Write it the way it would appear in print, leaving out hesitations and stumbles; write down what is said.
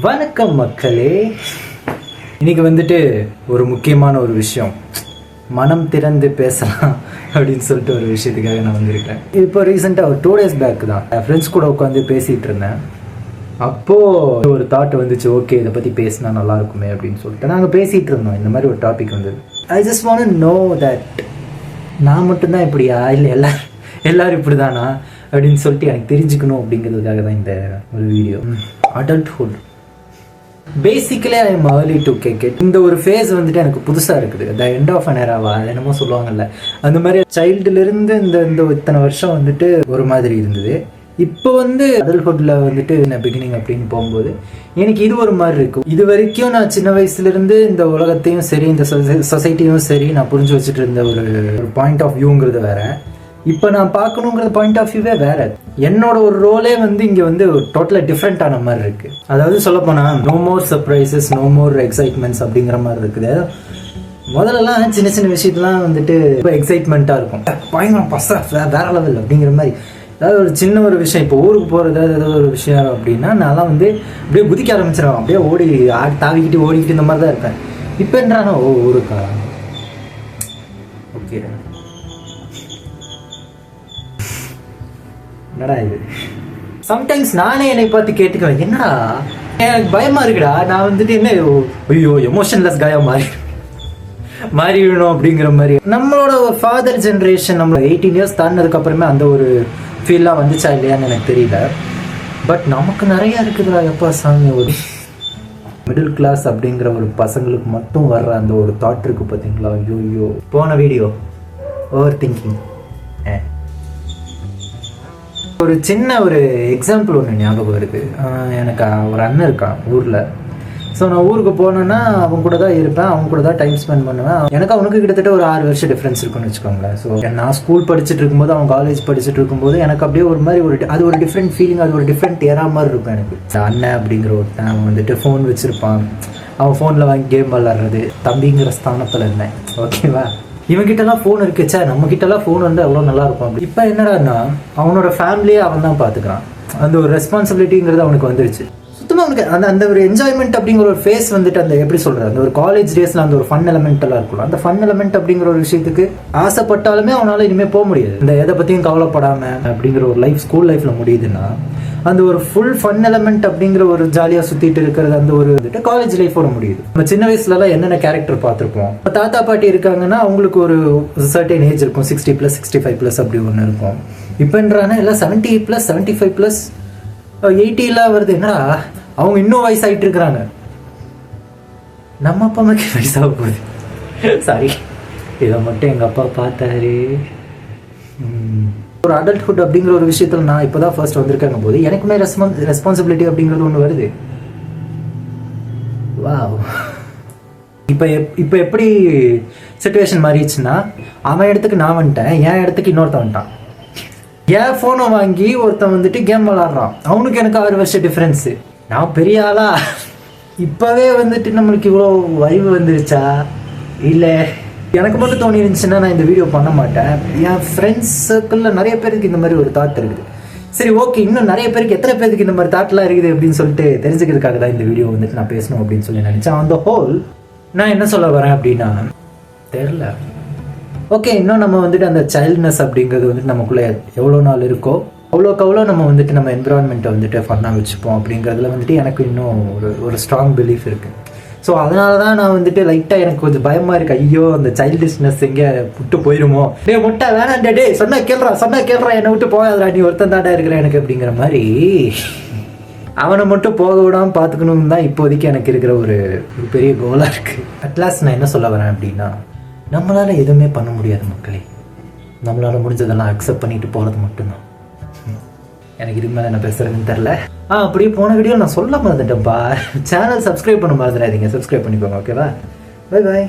வணக்கம் மக்களே. இன்னைக்கு வந்துட்டு ஒரு முக்கியமான ஒரு விஷயம், மனம் திறந்து பேசலாம் அப்படின்னு சொல்லிட்டு ஒரு விஷயத்துக்காக நான் வந்திருக்கேன். இப்போ ரீசெண்டாக ஒரு 2 days பேக் தான் என் ஃப்ரெண்ட்ஸ் கூட உட்காந்து பேசிகிட்டு இருந்தேன். அப்போது ஒரு தாட் வந்துச்சு, ஓகே இதை பற்றி பேசினா நல்லா இருக்குமே அப்படின்னு சொல்லிட்டு நாங்கள் பேசிகிட்டு இருந்தோம். இந்த மாதிரி ஒரு டாபிக் வந்தது. I just want to know that நான் மட்டும்தான் இப்படியா இல்லை எல்லாரும் இப்படி தானா அப்படின்னு சொல்லிட்டு எனக்கு தெரிஞ்சுக்கணும் அப்படிங்கிறதுக்காக தான் இந்த ஒரு video. Adulthood basically I am early to cake it. இந்த ஒரு ஃபேஸ் வந்துட்டு எனக்கு புதுசாக இருக்குது. த எண்ட் ஆஃப் அன் எராவா என்னமோ சொல்லுவாங்கல்ல, அந்த மாதிரி சைல்டுலேருந்து இந்த இத்தனை வருஷம் வந்துட்டு ஒரு மாதிரி இருந்தது. இப்போ வந்து அடல்ட்ஹுட்டில் வந்துட்டு பிகினிங் அப்படின்னு போகும்போது எனக்கு இது ஒரு மாதிரி இருக்கும். இது வரைக்கும் நான் சின்ன வயசுலேருந்து இந்த உலகத்தையும் சரி இந்த சொசைட்டியும் சரி நான் புரிஞ்சு வச்சுட்டு இருந்த ஒரு பாயிண்ட் ஆஃப் வியூங்கிறது வேற. இப்போ நான் பார்க்கணுங்கிற பாயிண்ட் ஆஃப் வியூவே வேற. என்னோட ஒரு ரோலே வந்து இங்கே வந்து டோட்டலாக டிஃப்ரெண்ட்டான மாதிரி இருக்குது. அதாவது சொல்லப்போனால் no more surprises, no more excitements அப்படிங்கிற மாதிரி இருக்குது. முதல்லலாம் சின்ன சின்ன விஷயத்துலாம் வந்துட்டு இப்போ எக்ஸைட்மெண்ட்டாக இருக்கும், பயங்கரம் பசா வேற லெவல் அப்படிங்கிற மாதிரி. அதாவது ஒரு சின்ன ஒரு விஷயம், இப்போ ஊருக்கு போகிறது ஏதாவது ஒரு விஷயம் அப்படின்னா நான்லாம் வந்து அப்படியே குதிக்க ஆரம்பிச்சிடுவேன், அப்படியே ஓடி தாவிக்கிட்டு ஓடிக்கிட்டு இந்த மாதிரி தான் இருப்பேன். இப்போ என்றானோ ஊருக்கா ஓகே என்னடா இது. சம்டைம்ஸ் நானே என்னை பார்த்து கேட்டுக்குவேன், என்னடா எனக்கு பயமா இருக்குடா, நான் வந்துட்டு என்ன ஐயோ எமோஷன்லெஸ் காயா மாறிடணும் அப்படிங்கிற மாதிரி. நம்மளோட ஃபாதர் ஜென்ரேஷன் நம்ம 18 years தாண்டினதுக்கு அப்புறமே அந்த ஒரு ஃபீல்லாம் வந்துச்சா இல்லையான்னு எனக்கு தெரியல. பட் நமக்கு நிறைய இருக்குதுடா எப்பா சாமி. ஒரு மிடில் கிளாஸ் அப்படிங்கிற ஒரு பசங்களுக்கு மட்டும் வர்ற அந்த ஒரு தாட் இருக்கு பார்த்தீங்களா. ஐயோ போன வீடியோ ஓவர் திங்கிங். ஒரு சின்ன ஒரு எக்ஸாம்பிள் ஒன்று ஞாபகம் வருது. எனக்கு ஒரு அண்ணன் இருக்கான் ஊரில். ஸோ நான் ஊருக்கு போனேன்னா அவங்க கூட தான் இருப்பேன், அவங்க கூட தான் டைம் ஸ்பெண்ட் பண்ணுவேன். எனக்கு அவனுக்கு கிட்டத்தட்ட ஒரு 6 வருஷம் டிஃப்ரென்ஸ் இருக்குன்னு வச்சுக்கோங்களேன். ஸோ நான் ஸ்கூல் படிச்சுட்டு இருக்கும்போது அவன் காலேஜ் படிச்சுட்டு இருக்கும்போது எனக்கு அப்படியே ஒரு மாதிரி அது ஒரு டிஃப்ரெண்ட் ஃபீலிங், அது ஒரு டிஃப்ரெண்ட் ஏரா மாதிரி இருக்கும் எனக்கு. அண்ணன் அப்படிங்கிற ஒருத்தன் அவன் வந்துட்டு ஃபோன் வச்சுருப்பான், அவன் ஃபோனில் வாங்கி கேம் விளாட்றது, தம்பிங்கிற ஸ்தானத்தில் இருந்தேன். ஓகேவா, இவங்கிட்டலாம் ஃபோன் இருக்குச்சா, நம்மக்கிட்டலாம் ஃபோன் வந்து அவ்வளோ நல்லா இருக்கும். அப்படி இப்போ என்னடான்னா அவனோட ஃபேமிலியே அவன் தான் பார்த்துக்கிறான். அந்த ஒரு ரெஸ்பான்சிபிலிட்டிங்கிறது அவனுக்கு வந்துருச்சு. சுத்தமாக அவனுக்கு அந்த ஒரு என்ஜாய்மெண்ட் அப்படிங்கிற ஒரு ஃபேஸ் வந்துட்டு அந்த எப்படி சொல்கிறது, அந்த ஒரு காலேஜ் டேஸில் அந்த ஒரு ஃபன் எலமெண்ட் எல்லாம் இருக்கும். அந்த ஃபன் எலமெண்ட் அப்படிங்கிற ஒரு விஷயத்துக்கு ஆசைப்பட்டாலுமே அவனால் இனிமேல் போக முடியாது. இந்த எதை பற்றியும் கவலைப்படாமல் அப்படிங்கிற ஒரு லைஃப் ஸ்கூல் லைஃப்பில் முடியுதுன்னா அந்த ஒரு ஃபுல் ஃபன் எலமெண்ட் அப்படிங்கிற ஒரு ஜாலியாக சுற்றிட்டு இருக்கிறது அந்த ஒரு வந்துட்டு காலேஜ் லைஃபோட முடியுது. நம்ம சின்ன வயசுலலாம் என்னென்ன கேரக்டர் பார்த்துருப்போம். இப்போ தாத்தா பாட்டி இருக்காங்கன்னா அவங்களுக்கு ஒரு சர்டன் ஏஜ் இருக்கும், 60+, 65+ அப்படி ஒன்று இருக்கும். இப்போன்றானா எல்லாம் 70+, 75+, 80 வருது. என்னடா அவங்க இன்னும் வயசாகிட்டு இருக்கிறாங்க. நம்ம அப்பா அம்மாக்கு வயசாக போகுது. சாரி, இதை மட்டும் எங்கள் அப்பா பார்த்தாரு. ஒரு அடல்ட்ஹுட் அப்படிங்கிற ஒரு விஷயத்தில் நான் இப்போ தான் ஃபர்ஸ்ட் வந்திருக்காங்க போது எனக்குமே ரெஸ்பான்சிபிலிட்டி அப்படிங்கிறது ஒன்று வருது. வாவ். இப்போ எப்படி சிச்சுவேஷன் மாறிடுச்சுன்னா அவன் இடத்துக்கு நான் வந்துட்டேன், என் இடத்துக்கு இன்னொருத்தன் வந்துட்டான். என் ஃபோனை வாங்கி ஒருத்தன் வந்துட்டு கேம் விளாட்றான். அவனுக்கு எனக்கு 6 வருஷம் டிஃப்ரென்ஸு. நான் பெரிய ஆளா இப்போவே வந்துட்டு நம்மளுக்கு இவ்வளோ அறிவு வந்துருச்சா இல்லை எனக்கு மட்டும் தோணி இருந்துச்சுன்னா நான் இந்த வீடியோ பண்ண மாட்டேன். என் ஃப்ரெண்ட்ஸ் சர்க்கிளில் நிறைய பேருக்கு இந்த மாதிரி ஒரு தாட் இருக்குது. சரி ஓகே, இன்னும் நிறைய பேருக்கு எத்தனை பேருக்கு இந்த மாதிரி தாட்லாம் இருக்குது அப்படின்னு சொல்லிட்டு தெரிஞ்சுக்கிறதுக்காக தான் இந்த வீடியோ வந்துட்டு நான் பேசணும் அப்படின்னு சொல்லி நினச்சேன். அந்த ஹோல் நான் என்ன சொல்ல வரேன் அப்படின்னா தெரில. ஓகே, இன்னும் நம்ம வந்துட்டு அந்த சைல்ட்னஸ் அப்படிங்கிறது வந்துட்டு நமக்குள்ளே எவ்வளோ நாள் இருக்கோ அவ்வளோக்கு அவ்வளோ நம்ம வந்துட்டு நம்ம என்விரான்மெண்ட்டை வந்துட்டு ஃபன்னாக வச்சுப்போம் அப்படிங்கிறதுல வந்துட்டு எனக்கு இன்னும் ஒரு ஸ்ட்ராங் பிலீஃப் இருக்குது. ஸோ அதனால தான் நான் வந்துட்டு லைட்டாக எனக்கு கொஞ்சம் பயமாக இருக்குது. ஐயோ அந்த சைல்டிஷ்னஸ் எங்கே விட்டு போயிடுமோ, டே முட்டை வேணாண்டே, டே சொன்னா கேள்றா என்னை விட்டு போகாதடா, நீ ஒருத்தன் தாண்டா இருக்கிற எனக்கு அப்படிங்கிற மாதிரி அவனை மட்டும் போக விடாமல் பார்த்துக்கணுன்னு தான் இப்போதைக்கு எனக்கு இருக்கிற ஒரு பெரிய கோலாக இருக்குது. அட்லாஸ்ட் நான் என்ன சொல்ல வரேன் அப்படின்னா நம்மளால் எதுவுமே பண்ண முடியாது மக்களே. நம்மளால் முடிஞ்சதெல்லாம் அக்செப்ட் பண்ணிட்டு போகிறது மட்டும்தான். எனக்கு இதுக்கு மேலே என்ன பேசுறதுன்னு தெரில. அப்படியே போன வீடியோ நான் சொல்ல மறந்துட்டேன்ப்பா. சேனல் சப்ஸ்கிரைப் பண்ண மறந்துடாதீங்க, சப்ஸ்கிரைப் பண்ணிக்கோங்க. ஓகேவா, பை பாய்.